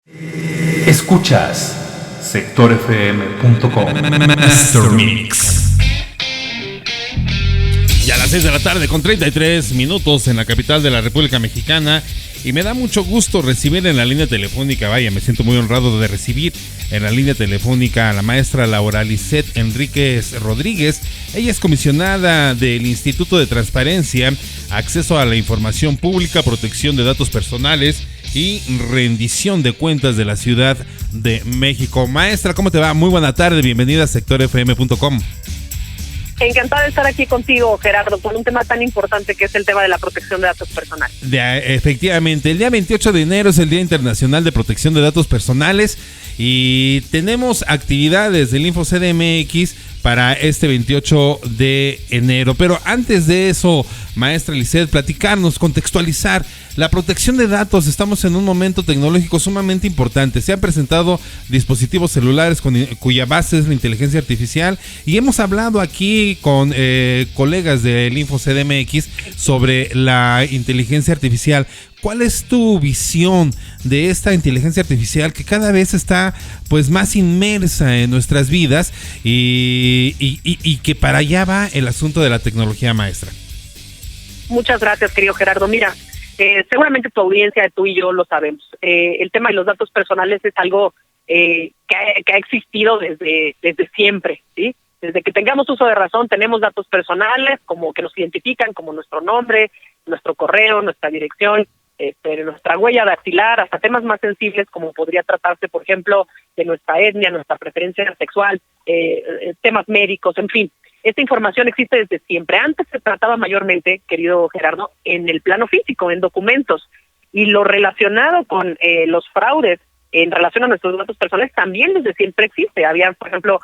Escuchas sectorfm.com. Master Mix. Ya a las 6 de la tarde con 33 minutos en la capital de la República Mexicana. Y me da mucho gusto recibir en la línea telefónica, vaya, me siento muy honrado de recibir en la línea telefónica a la maestra Laura Lisset Enríquez Rodríguez. Ella es comisionada del Instituto de Transparencia, Acceso a la Información Pública, Protección de Datos Personales y Rendición de Cuentas de la Ciudad de México. Maestra, ¿cómo te va? Muy buena tarde, bienvenida a sectorfm.com. Encantada de estar aquí contigo, Gerardo, con un tema tan importante que es el tema de la protección de datos personales. Efectivamente, el día 28 de enero es el Día Internacional de Protección de Datos Personales y tenemos actividades del InfoCDMX para este 28 de enero. Pero antes de eso, maestra Lisset, platicarnos, contextualizar la protección de datos. Estamos en un momento tecnológico sumamente importante. Se han presentado dispositivos celulares cuya base es la inteligencia artificial y hemos hablado aquí con colegas del InfoCDMX sobre la inteligencia artificial. ¿Cuál es tu visión de esta inteligencia artificial que cada vez está pues más inmersa en nuestras vidas y que para allá va el asunto de la tecnología, maestra? Muchas gracias, querido Gerardo. Mira, seguramente tu audiencia, tú y yo lo sabemos. El tema de los datos personales es algo que ha existido desde siempre, ¿sí? Desde que tengamos uso de razón tenemos datos personales como que nos identifican, como nuestro nombre, nuestro correo, nuestra dirección, nuestra huella dactilar, hasta temas más sensibles como podría tratarse, por ejemplo, de nuestra etnia, nuestra preferencia sexual, temas médicos, en fin. Esta información existe desde siempre. Antes se trataba mayormente, querido Gerardo, en el plano físico, en documentos, y lo relacionado con los fraudes en relación a nuestros datos personales también desde siempre existe. Había, por ejemplo,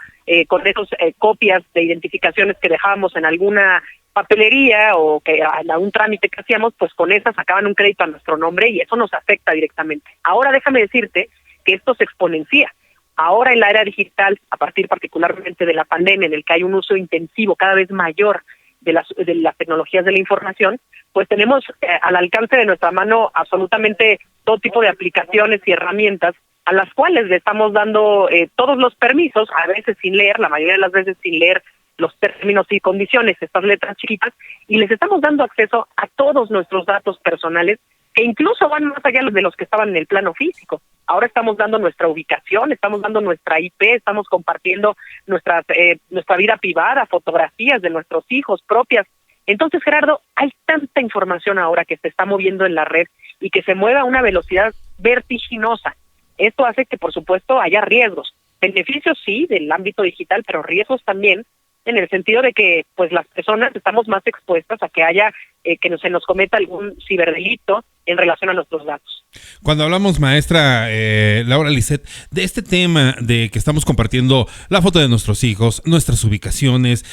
con esos copias de identificaciones que dejábamos en alguna papelería o que en algún trámite que hacíamos, pues con esas sacaban un crédito a nuestro nombre y eso nos afecta directamente. Ahora déjame decirte que esto se exponencia. Ahora en la era digital, a partir particularmente de la pandemia, en el que hay un uso intensivo cada vez mayor de las tecnologías de la información, pues tenemos al alcance de nuestra mano absolutamente todo tipo de aplicaciones y herramientas a las cuales le estamos dando todos los permisos, a veces sin leer, la mayoría de las veces sin leer los términos y condiciones, estas letras chiquitas, y les estamos dando acceso a todos nuestros datos personales, que incluso van más allá de los que estaban en el plano físico. Ahora estamos dando nuestra ubicación, estamos dando nuestra IP, estamos compartiendo nuestra vida privada, fotografías de nuestros hijos propias. Entonces, Gerardo, hay tanta información ahora que se está moviendo en la red y que se mueve a una velocidad vertiginosa. Esto hace que, por supuesto, haya riesgos. Beneficios, sí, del ámbito digital, pero riesgos también, en el sentido de que pues las personas estamos más expuestas a que haya se nos cometa algún ciberdelito en relación a nuestros datos. Cuando hablamos, maestra Laura Lisset, de este tema de que estamos compartiendo la foto de nuestros hijos, nuestras ubicaciones,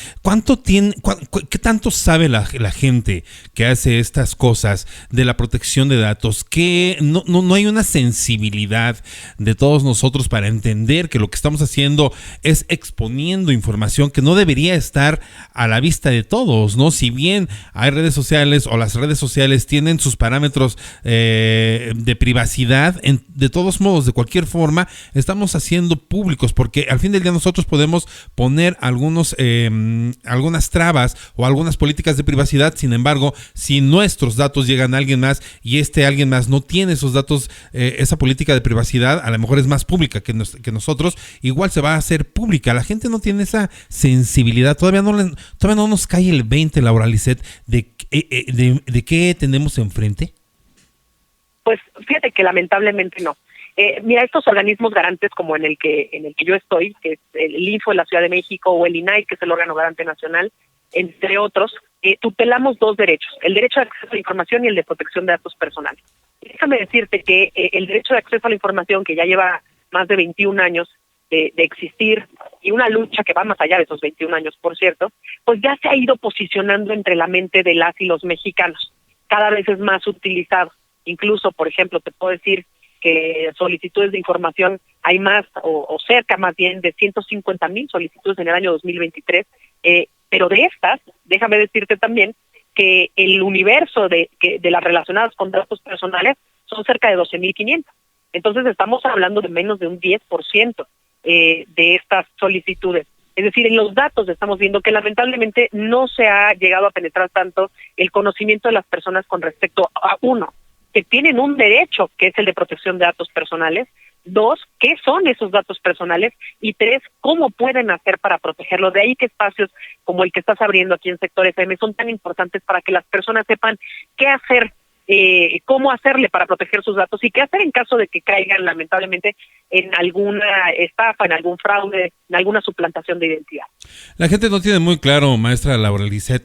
¿qué tanto sabe la gente que hace estas cosas de la protección de datos? Que no hay una sensibilidad de todos nosotros para entender que lo que estamos haciendo es exponiendo información que no debería estar a la vista de todos, ¿no? Si bien hay redes sociales o las redes sociales tienen sus parámetros de privacidad, de todos modos, de cualquier forma, estamos haciendo públicos, porque al fin del día nosotros podemos poner algunas trabas o algunas políticas de privacidad. Sin embargo, si nuestros datos llegan a alguien más y alguien más no tiene esos datos, esa política de privacidad a lo mejor es más pública que nosotros, igual se va a hacer pública. La gente no tiene esa sensibilidad, todavía no nos cae el 20, Laura Lisset, de qué tenemos enfrente. Pues fíjate que lamentablemente no. Mira, estos organismos garantes como en el que yo estoy, que es el Info de la Ciudad de México o el INAI, que es el órgano garante nacional, entre otros, tutelamos dos derechos, el derecho de acceso a la información y el de protección de datos personales. Déjame decirte que el derecho de acceso a la información, que ya lleva más de 21 años de existir, y una lucha que va más allá de esos 21 años, por cierto, pues ya se ha ido posicionando entre la mente de las y los mexicanos. Cada vez es más utilizado. Incluso, por ejemplo, te puedo decir que solicitudes de información hay más, o cerca más bien de 150,000 solicitudes en el año 2023, pero de estas, déjame decirte también que el universo de las relacionadas con datos personales son cerca de 12,500. Entonces estamos hablando de menos de un 10% de estas solicitudes. Es decir, en los datos estamos viendo que lamentablemente no se ha llegado a penetrar tanto el conocimiento de las personas con respecto a, uno, que tienen un derecho, que es el de protección de datos personales; dos, qué son esos datos personales; y tres, cómo pueden hacer para protegerlos. De ahí que espacios como el que estás abriendo aquí en Sector FM son tan importantes para que las personas sepan qué hacer, cómo hacerle para proteger sus datos y qué hacer en caso de que caigan lamentablemente en alguna estafa, en algún fraude, en alguna suplantación de identidad. La gente no tiene muy claro, maestra Laura Lisset,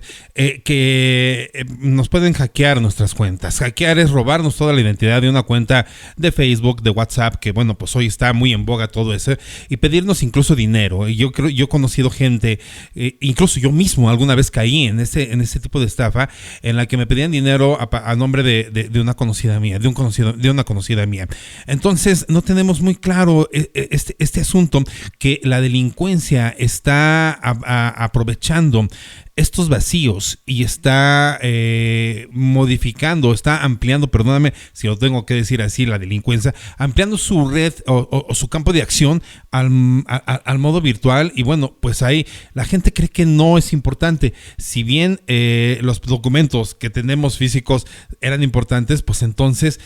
que nos pueden hackear nuestras cuentas. Hackear es robarnos toda la identidad de una cuenta de Facebook, de WhatsApp, que bueno, pues hoy está muy en boga todo eso, y pedirnos incluso dinero. Y yo he conocido gente, incluso yo mismo alguna vez caí en ese tipo de estafa, en la que me pedían dinero a nombre de una conocida mía, de una conocida mía. Entonces, no tenemos muy claro este asunto, que la delincuencia está aprovechando estos vacíos y está modificando, está ampliando, perdóname si lo tengo que decir así, la delincuencia, ampliando su red o su campo de acción al modo virtual. Y bueno, pues ahí la gente cree que no es importante. Si bien los documentos que tenemos físicos eran importantes, pues entonces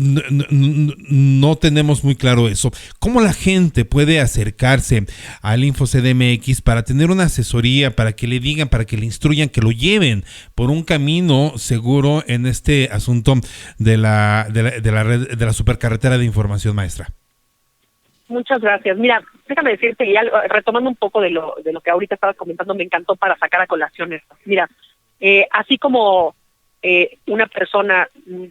no tenemos muy claro eso. ¿Cómo la gente puede acercarse al InfoCDMX para tener una asesoría, para que le digan, para que le instruyan, que lo lleven por un camino seguro en este asunto de la red, de la supercarretera de información, maestra? Muchas gracias. Mira, déjame decirte, y retomando un poco de lo que ahorita estabas comentando, me encantó para sacar a colación esto. Mira, así como una persona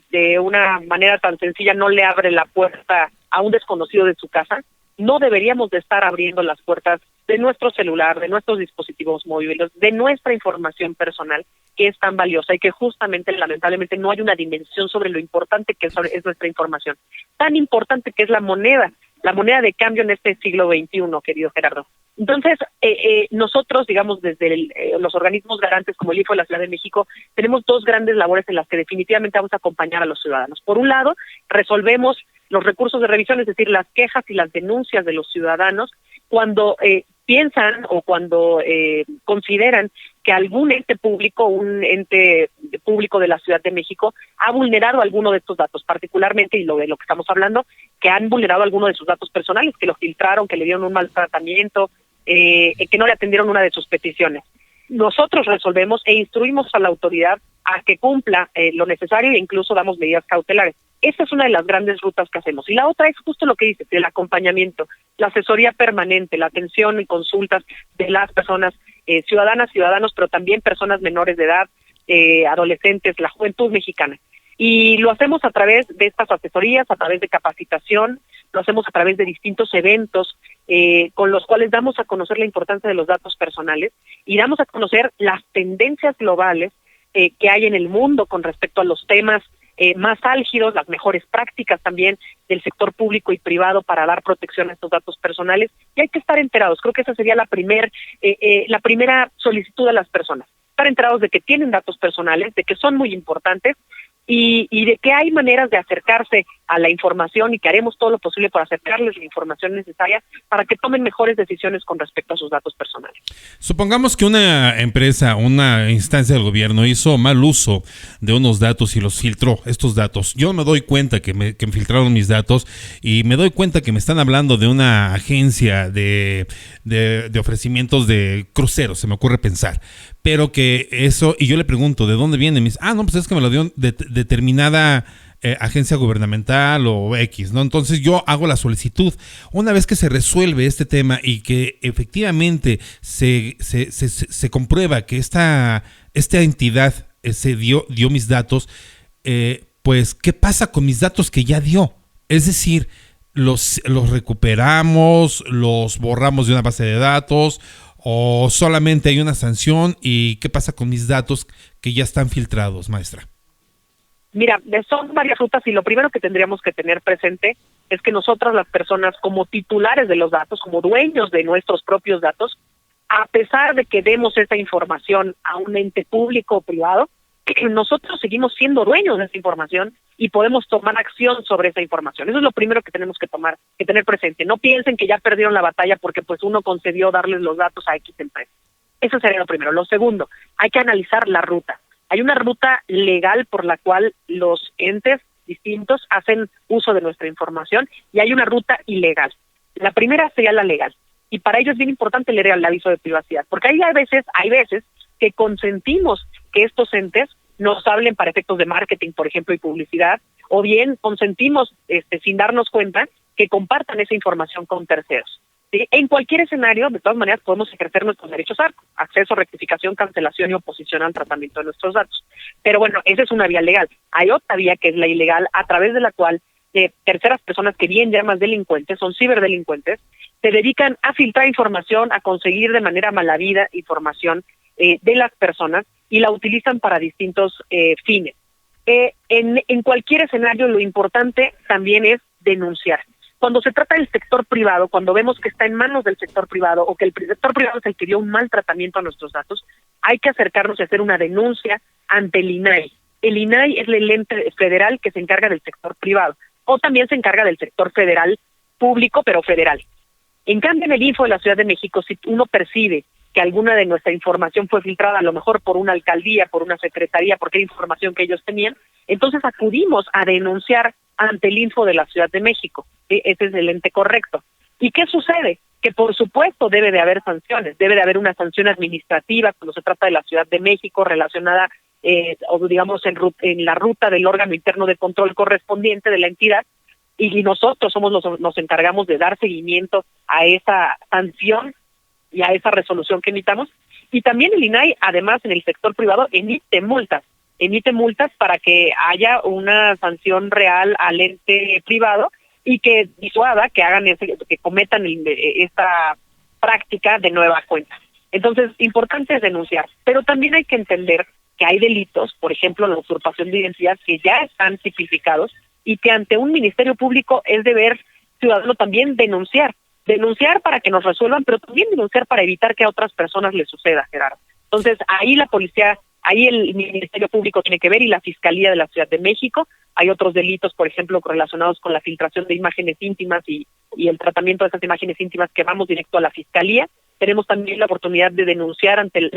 de una manera tan sencilla no le abre la puerta a un desconocido de su casa, no deberíamos de estar abriendo las puertas de nuestro celular, de nuestros dispositivos móviles, de nuestra información personal, que es tan valiosa y que justamente, lamentablemente, no hay una dimensión sobre lo importante que es nuestra información. Tan importante que es la moneda de cambio en este siglo XXI, querido Gerardo. Entonces, nosotros, digamos, desde los organismos garantes como el IFO de la Ciudad de México, tenemos dos grandes labores en las que definitivamente vamos a acompañar a los ciudadanos. Por un lado, resolvemos los recursos de revisión, es decir, las quejas y las denuncias de los ciudadanos cuando piensan o cuando consideran que algún ente público, un ente público de la Ciudad de México, ha vulnerado alguno de estos datos, particularmente, y de lo que estamos hablando, que han vulnerado alguno de sus datos personales, que lo filtraron, que le dieron un mal tratamiento, que no le atendieron una de sus peticiones. Nosotros resolvemos e instruimos a la autoridad a que cumpla lo necesario e incluso damos medidas cautelares. Esa es una de las grandes rutas que hacemos. Y la otra es justo lo que dices, el acompañamiento, la asesoría permanente, la atención y consultas de las personas ciudadanas, ciudadanos, pero también personas menores de edad, adolescentes, la juventud mexicana. Y lo hacemos a través de estas asesorías, a través de capacitación, lo hacemos a través de distintos eventos con los cuales damos a conocer la importancia de los datos personales y damos a conocer las tendencias globales que hay en el mundo con respecto a los temas más álgidos, las mejores prácticas también del sector público y privado para dar protección a estos datos personales, y hay que estar enterados. Creo que esa sería la primera solicitud a las personas, estar enterados de que tienen datos personales, de que son muy importantes y de que hay maneras de acercarse a la información y que haremos todo lo posible para acercarles la información necesaria para que tomen mejores decisiones con respecto a sus datos personales. Supongamos que una empresa, una instancia del gobierno hizo mal uso de unos datos y los filtró, estos datos. Yo me doy cuenta que me filtraron mis datos y me doy cuenta que me están hablando de una agencia de ofrecimientos de cruceros, se me ocurre pensar. Pero que eso, y yo le pregunto, ¿de dónde viene? Me dice, no, pues es que me lo dio determinada agencia gubernamental o X, ¿no? Entonces yo hago la solicitud. Una vez que se resuelve este tema y que efectivamente se comprueba que esta entidad dio mis datos, pues, ¿qué pasa con mis datos que ya dio? Es decir, los recuperamos, los borramos de una base de datos, o solamente hay una sanción. ¿Y qué pasa con mis datos que ya están filtrados, maestra? Mira, son varias rutas y lo primero que tendríamos que tener presente es que nosotras, las personas, como titulares de los datos, como dueños de nuestros propios datos, a pesar de que demos esa información a un ente público o privado, nosotros seguimos siendo dueños de esa información y podemos tomar acción sobre esa información. Eso es lo primero que tenemos que tener presente. No piensen que ya perdieron la batalla porque pues uno concedió darles los datos a X empresa. Eso sería lo primero. Lo segundo, hay que analizar la ruta. Hay una ruta legal por la cual los entes distintos hacen uso de nuestra información y hay una ruta ilegal. La primera sería la legal. Y para ello es bien importante leer el aviso de privacidad, porque hay veces que consentimos que estos entes nos hablen para efectos de marketing, por ejemplo, y publicidad, o bien consentimos, sin darnos cuenta, que compartan esa información con terceros. ¿Sí? En cualquier escenario, de todas maneras, podemos ejercer nuestros derechos acceso, rectificación, cancelación y oposición al tratamiento de nuestros datos. Pero bueno, esa es una vía legal. Hay otra vía que es la ilegal, a través de la cual terceras personas que bien llamas delincuentes, son ciberdelincuentes, se dedican a filtrar información, a conseguir de manera malavida información de las personas y la utilizan para distintos fines. En cualquier escenario, lo importante también es denunciar. Cuando se trata del sector privado, cuando vemos que está en manos del sector privado o que el sector privado es el que dio un mal tratamiento a nuestros datos, hay que acercarnos a hacer una denuncia ante el INAI. El INAI es el ente federal que se encarga del sector privado, o también se encarga del sector federal público, pero federal. En cambio, en el Info de la Ciudad de México, si uno percibe que alguna de nuestra información fue filtrada, a lo mejor por una alcaldía, por una secretaría, porque era información que ellos tenían, entonces acudimos a denunciar ante el Info de la Ciudad de México. ¿Sí? Ese es el ente correcto. ¿Y qué sucede? Que por supuesto debe de haber sanciones, debe de haber una sanción administrativa cuando se trata de la Ciudad de México relacionada o digamos en la ruta del órgano interno de control correspondiente de la entidad, y nosotros nos encargamos de dar seguimiento a esa sanción y a esa resolución que emitamos. Y también el INAI, además, en el sector privado, emite multas para que haya una sanción real al ente privado y que disuada, que cometan esta práctica de nueva cuenta. Entonces, importante es denunciar, pero también hay que entender que hay delitos, por ejemplo, la usurpación de identidad, que ya están tipificados y que ante un ministerio público es deber ciudadano también denunciar para que nos resuelvan, pero también denunciar para evitar que a otras personas les suceda, Gerardo. Entonces, ahí la policía, ahí el Ministerio Público tiene que ver y la Fiscalía de la Ciudad de México. Hay otros delitos, por ejemplo, relacionados con la filtración de imágenes íntimas y el tratamiento de esas imágenes íntimas que vamos directo a la Fiscalía. Tenemos también la oportunidad de denunciar ante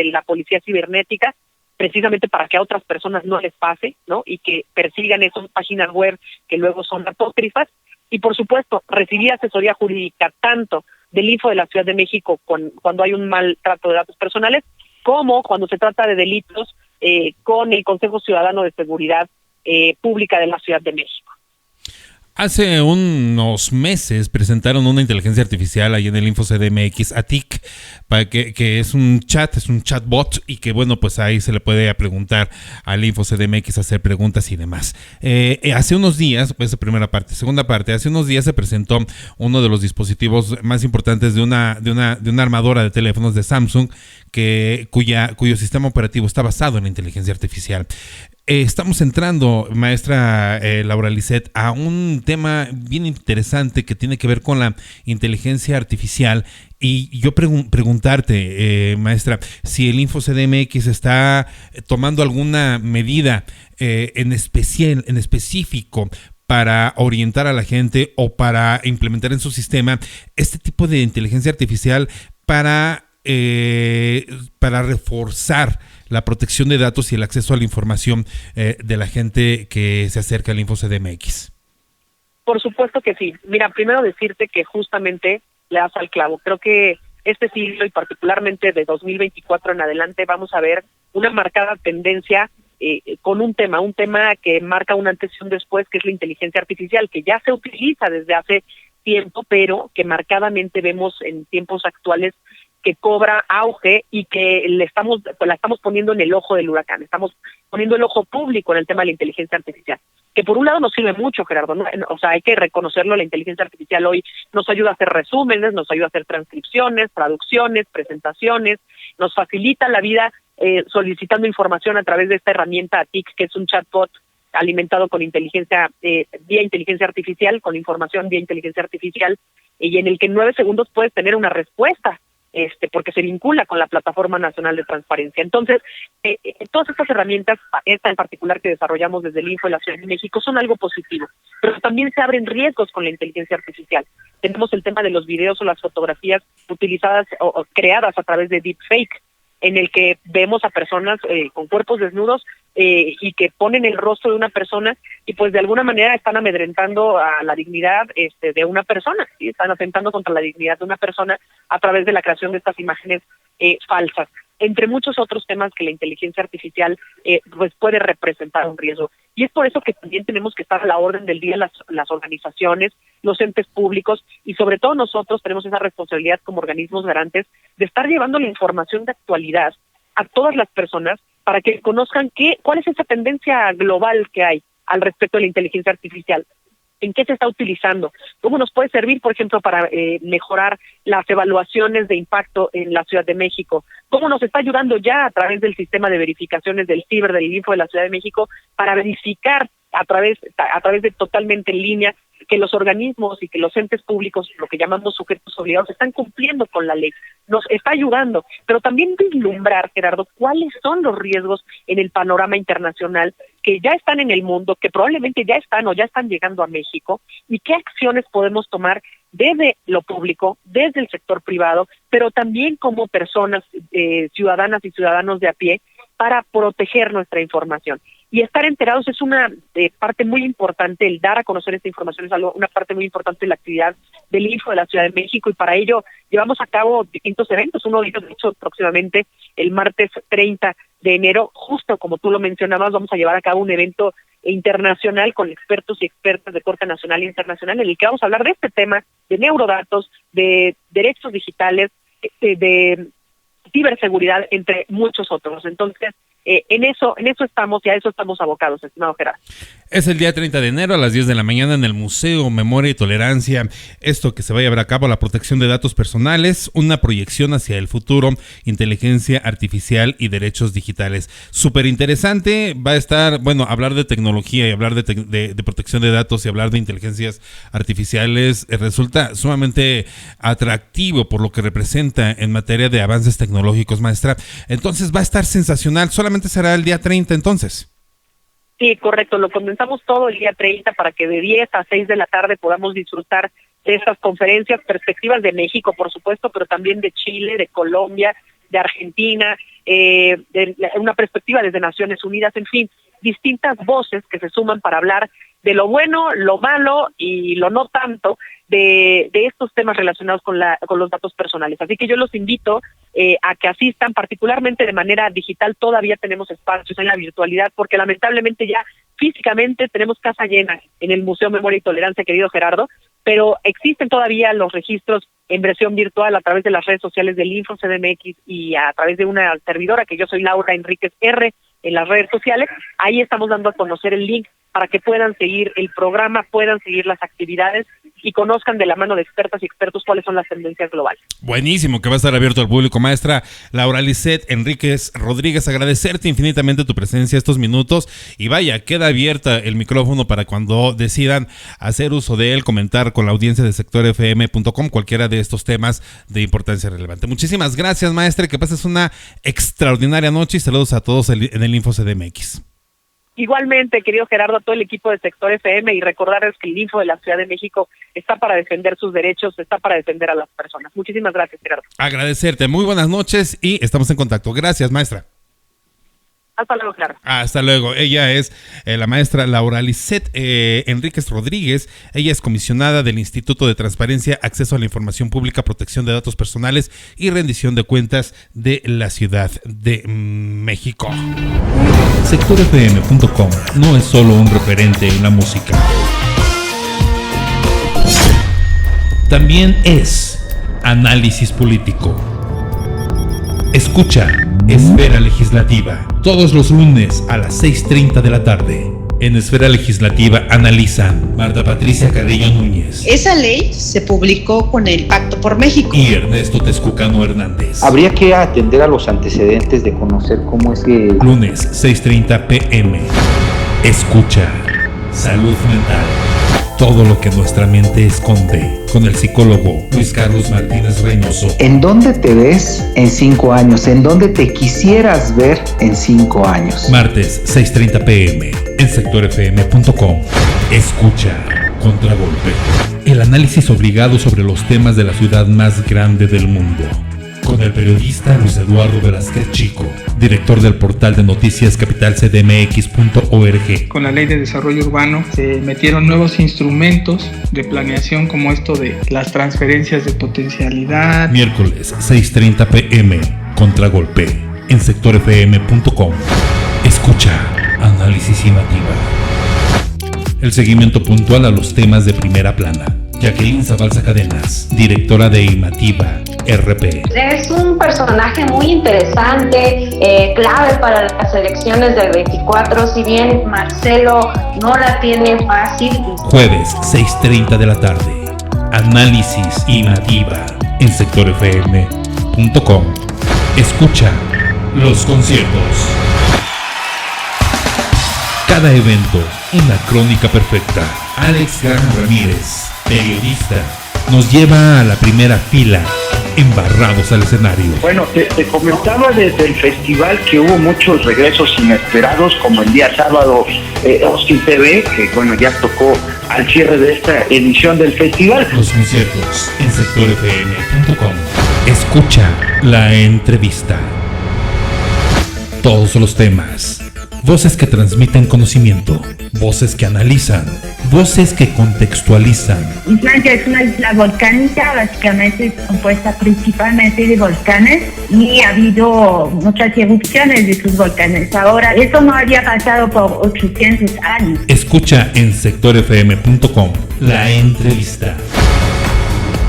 la Policía Cibernética, precisamente para que a otras personas no les pase, ¿no? Y que persigan esas páginas web que luego son apócrifas. Y por supuesto, recibir asesoría jurídica tanto del Info de la Ciudad de México cuando hay un mal trato de datos personales, como cuando se trata de delitos con el Consejo Ciudadano de Seguridad Pública de la Ciudad de México. Hace unos meses presentaron una inteligencia artificial ahí en el Info CDMX, ATIC, para que es un chatbot, y que bueno, pues ahí se le puede preguntar al Info CDMX, hacer preguntas y demás. Hace unos días, pues primera parte, segunda parte, hace unos días se presentó uno de los dispositivos más importantes de una armadora de teléfonos de Samsung, cuyo sistema operativo está basado en la inteligencia artificial. Estamos entrando, maestra Laura Lisset, a un tema bien interesante que tiene que ver con la inteligencia artificial, y yo preguntarte, maestra, si el Info CDMX está tomando alguna medida en específico para orientar a la gente o para implementar en su sistema este tipo de inteligencia artificial para reforzar la protección de datos y el acceso a la información de la gente que se acerca al Info CDMX. Por supuesto que sí. Mira, primero decirte que justamente le das al clavo. Creo que este siglo y particularmente de 2024 en adelante vamos a ver una marcada tendencia con un tema que marca un antes y un después, que es la inteligencia artificial, que ya se utiliza desde hace tiempo, pero que marcadamente vemos en tiempos actuales que cobra auge y que la estamos poniendo en el ojo del huracán. Estamos poniendo el ojo público en el tema de la inteligencia artificial, que por un lado nos sirve mucho, Gerardo, ¿no? O sea, hay que reconocerlo, la inteligencia artificial hoy nos ayuda a hacer resúmenes, nos ayuda a hacer transcripciones, traducciones, presentaciones, nos facilita la vida solicitando información a través de esta herramienta ATIC, que es un chatbot alimentado con inteligencia, vía inteligencia artificial, con información vía inteligencia artificial, y en el que en 9 segundos puedes tener una respuesta porque se vincula con la Plataforma Nacional de Transparencia. Entonces, todas estas herramientas, esta en particular que desarrollamos desde el Info de la Ciudad de México, son algo positivo, pero también se abren riesgos con la inteligencia artificial. Tenemos el tema de los videos o las fotografías utilizadas o creadas a través de deepfake, en el que vemos a personas con cuerpos desnudos y que ponen el rostro de una persona y pues de alguna manera están amedrentando a la dignidad de una persona, ¿sí? Están atentando contra la dignidad de una persona a través de la creación de estas imágenes falsas, entre muchos otros temas que la inteligencia artificial pues puede representar un riesgo. Y es por eso que también tenemos que estar a la orden del día las organizaciones, los entes públicos y sobre todo nosotros tenemos esa responsabilidad como organismos garantes de estar llevando la información de actualidad a todas las personas para que conozcan cuál es esa tendencia global que hay al respecto de la inteligencia artificial. ¿En qué se está utilizando? ¿Cómo nos puede servir, por ejemplo, para mejorar las evaluaciones de impacto en la Ciudad de México? ¿Cómo nos está ayudando ya a través del sistema de verificaciones del Ciber, del Info de la Ciudad de México, para verificar a través de totalmente en línea que los organismos y que los entes públicos, lo que llamamos sujetos obligados, están cumpliendo con la ley? Nos está ayudando, pero también vislumbrar, Gerardo, cuáles son los riesgos en el panorama internacional que ya están en el mundo, que probablemente ya están o ya están llegando a México, y qué acciones podemos tomar desde lo público, desde el sector privado, pero también como personas, ciudadanas y ciudadanos de a pie, para proteger nuestra información. Y estar enterados es una parte muy importante, el dar a conocer esta información es una parte muy importante de la actividad del Info de la Ciudad de México, y para ello llevamos a cabo distintos eventos. Uno de ellos, de hecho, próximamente el martes 30 de enero, justo como tú lo mencionabas, vamos a llevar a cabo un evento internacional con expertos y expertas de corte nacional e internacional, en el que vamos a hablar de este tema, de neurodatos, de derechos digitales, de ciberseguridad, entre muchos otros. Entonces, en eso estamos y a eso estamos abocados, estimado Gerardo. Es el día 30 de enero a las 10 de la mañana en el Museo Memoria y Tolerancia. Esto que se va a llevar a cabo, la protección de datos personales, una proyección hacia el futuro, inteligencia artificial y derechos digitales. Súper interesante. Va a estar, hablar de tecnología y hablar de protección de datos y hablar de inteligencias artificiales resulta sumamente atractivo por lo que representa en materia de avances tecnológicos, maestra. Entonces va a estar sensacional. Solamente será el día 30 entonces. Sí, correcto, lo condensamos todo el día 30 para que de 10 a 6 de la tarde podamos disfrutar de estas conferencias, perspectivas de México, por supuesto, pero también de Chile, de Colombia, de Argentina, de una perspectiva desde Naciones Unidas, en fin, distintas voces que se suman para hablar de lo bueno, lo malo y lo no tanto de estos temas relacionados con los datos personales. Así que yo los invito a que asistan, particularmente de manera digital. Todavía tenemos espacios en la virtualidad, porque lamentablemente ya físicamente tenemos casa llena en el Museo Memoria y Tolerancia, querido Gerardo, pero existen todavía los registros en versión virtual a través de las redes sociales del Info CDMX y a través de una servidora, que yo soy Laura Enríquez R, en las redes sociales. Ahí estamos dando a conocer el link para que puedan seguir el programa, puedan seguir las actividades y conozcan de la mano de expertas y expertos cuáles son las tendencias globales. Buenísimo, que va a estar abierto al público. Maestra Laura Lisset Enríquez Rodríguez, agradecerte infinitamente tu presencia estos minutos, y vaya, queda abierta el micrófono para cuando decidan hacer uso de él, comentar con la audiencia de sectorfm.com cualquiera de estos temas de importancia relevante. Muchísimas gracias, maestra, que pases una extraordinaria noche y saludos a todos en el Info CDMX. Igualmente, querido Gerardo, a todo el equipo de Sector FM, y recordarles que el Info de la Ciudad de México está para defender sus derechos, está para defender a las personas. Muchísimas gracias, Gerardo. Agradecerte, muy buenas noches y estamos en contacto. Gracias, maestra. Hasta luego, claro. Hasta luego. Ella es la maestra Laura Lisset Enríquez Rodríguez. Ella es comisionada del Instituto de Transparencia, Acceso a la Información Pública, Protección de Datos Personales y Rendición de Cuentas de la Ciudad de México. SectorFM.com no es solo un referente en la música. También es análisis político. Escucha Esfera Legislativa todos los lunes a las 6:30 de la tarde. En Esfera Legislativa analizan Marta Patricia Carrillo Núñez. Esa ley se publicó con el Pacto por México. Y Ernesto Texcucano Hernández. Habría que atender a los antecedentes de conocer cómo es que... Lunes 6:30 p.m. Escucha Salud Mental. todo lo que nuestra mente esconde, con el psicólogo Luis Carlos Martínez Reynoso. ¿En dónde te ves en 5 años? ¿En dónde te quisieras ver en 5 años? Martes, 6:30 p.m. en sectorfm.com. Escucha Contragolpe. El análisis obligado sobre los temas de la ciudad más grande del mundo. Con el periodista Luis Eduardo Velázquez Chico, director del portal de noticias capitalcdmx.org. Con la Ley de Desarrollo Urbano se metieron nuevos instrumentos de planeación como esto de las transferencias de potencialidad. Miércoles, 6:30 p.m. Contragolpe en sectorfm.com. Escucha Análisis Imativa. El seguimiento puntual a los temas de primera plana. Jacqueline Zabalza Cadenas, directora de Imativa RP. Es un personaje muy interesante, clave para las elecciones del 24, si bien Marcelo no la tiene fácil. Jueves, 6:30 de la tarde. Análisis Imativa en sectorfm.com. Escucha los conciertos. Cada evento, una crónica perfecta. Alex Gran Ramírez, periodista, nos lleva a la primera fila, embarrados al escenario. Bueno, te comentaba desde el festival que hubo muchos regresos inesperados, como el día sábado Austin TV, que bueno, ya tocó al cierre de esta edición del festival. Los conciertos en sectorfm.com. Escucha la entrevista. Todos los temas. Voces que transmiten conocimiento, voces que analizan, voces que contextualizan. Islandia es una isla volcánica, básicamente es compuesta principalmente de volcanes y ha habido muchas erupciones de sus volcanes. Ahora, eso no había pasado por 800 años. Escucha en sectorfm.com la entrevista.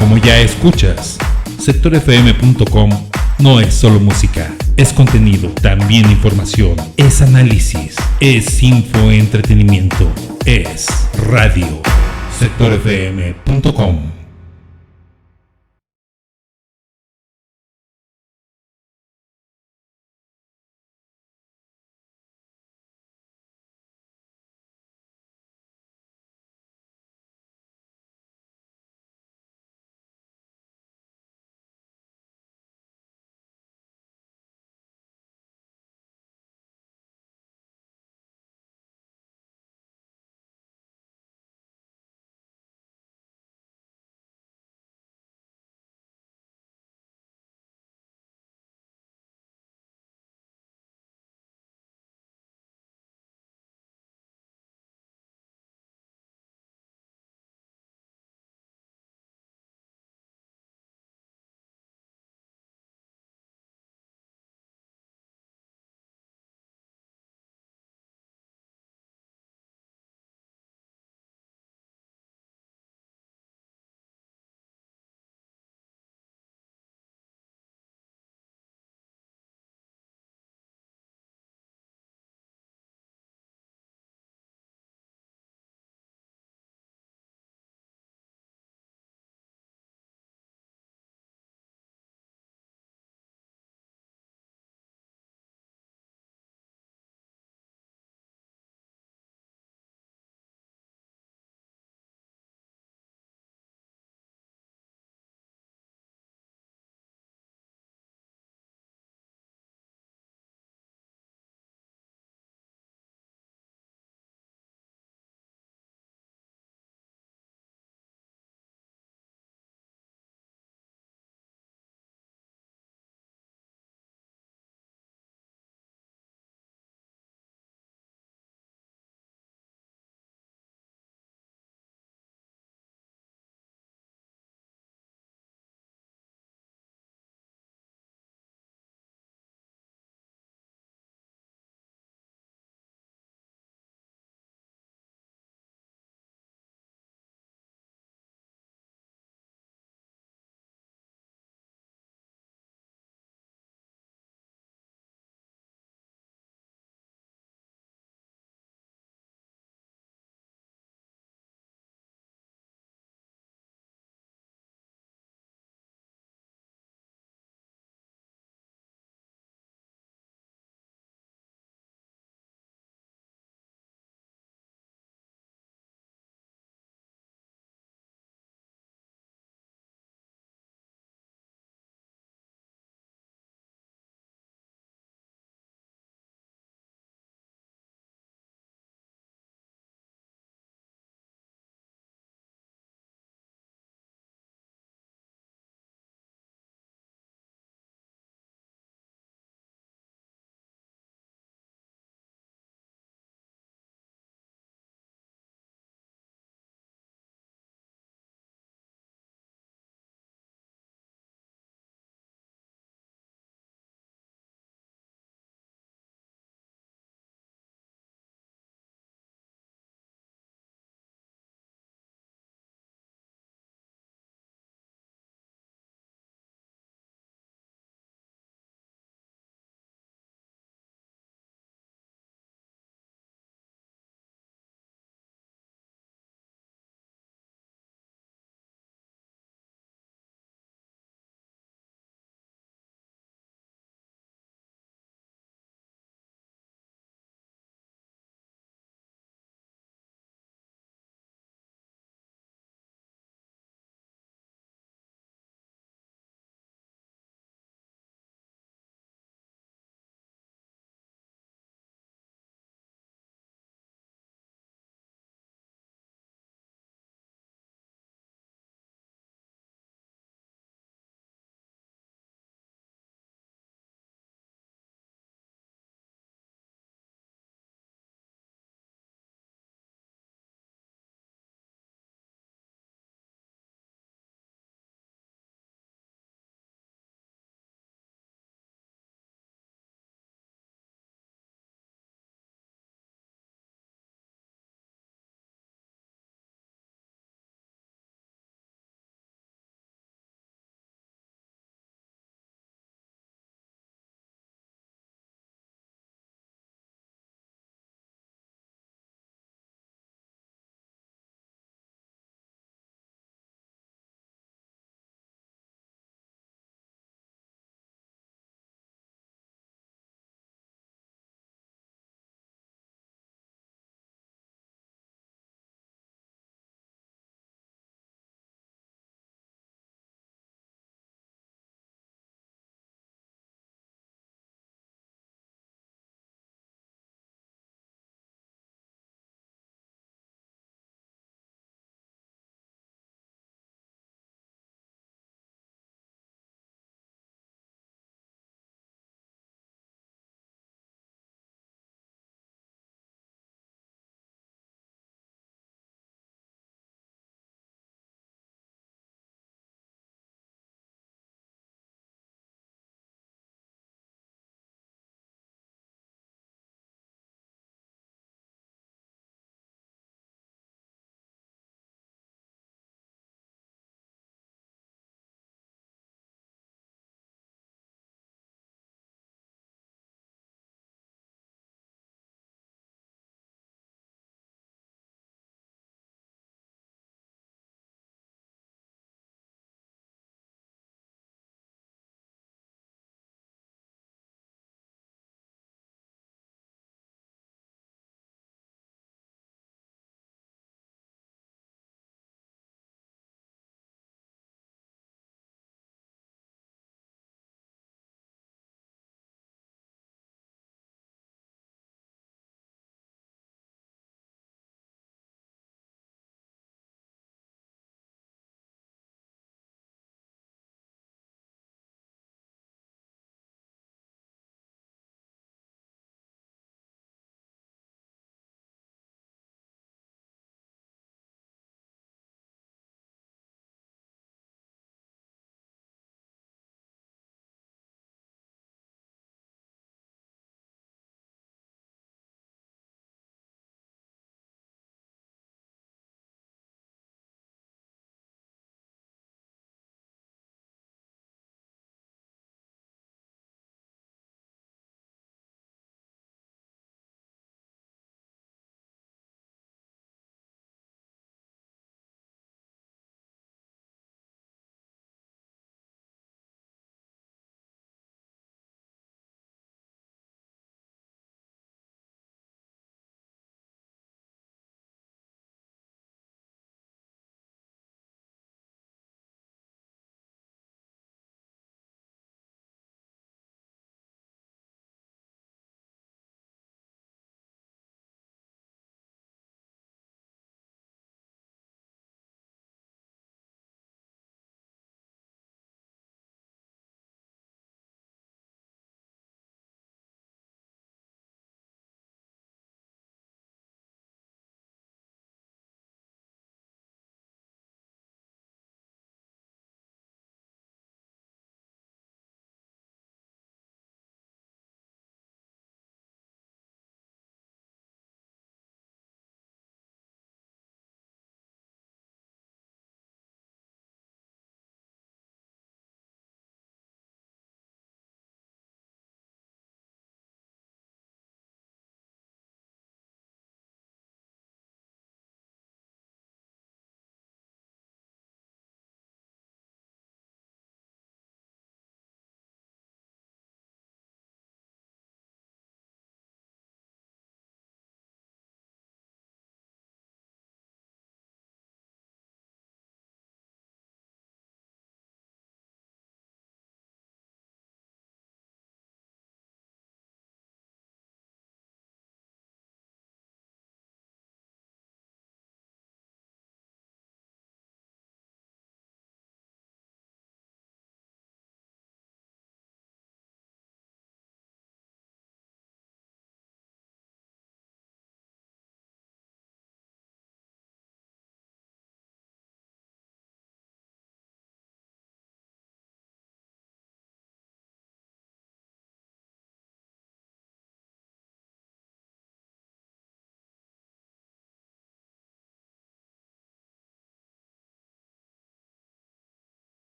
Como ya escuchas, sectorfm.com no es solo música, es contenido, también información, es análisis, es infoentretenimiento, es radio. sectorfm.com.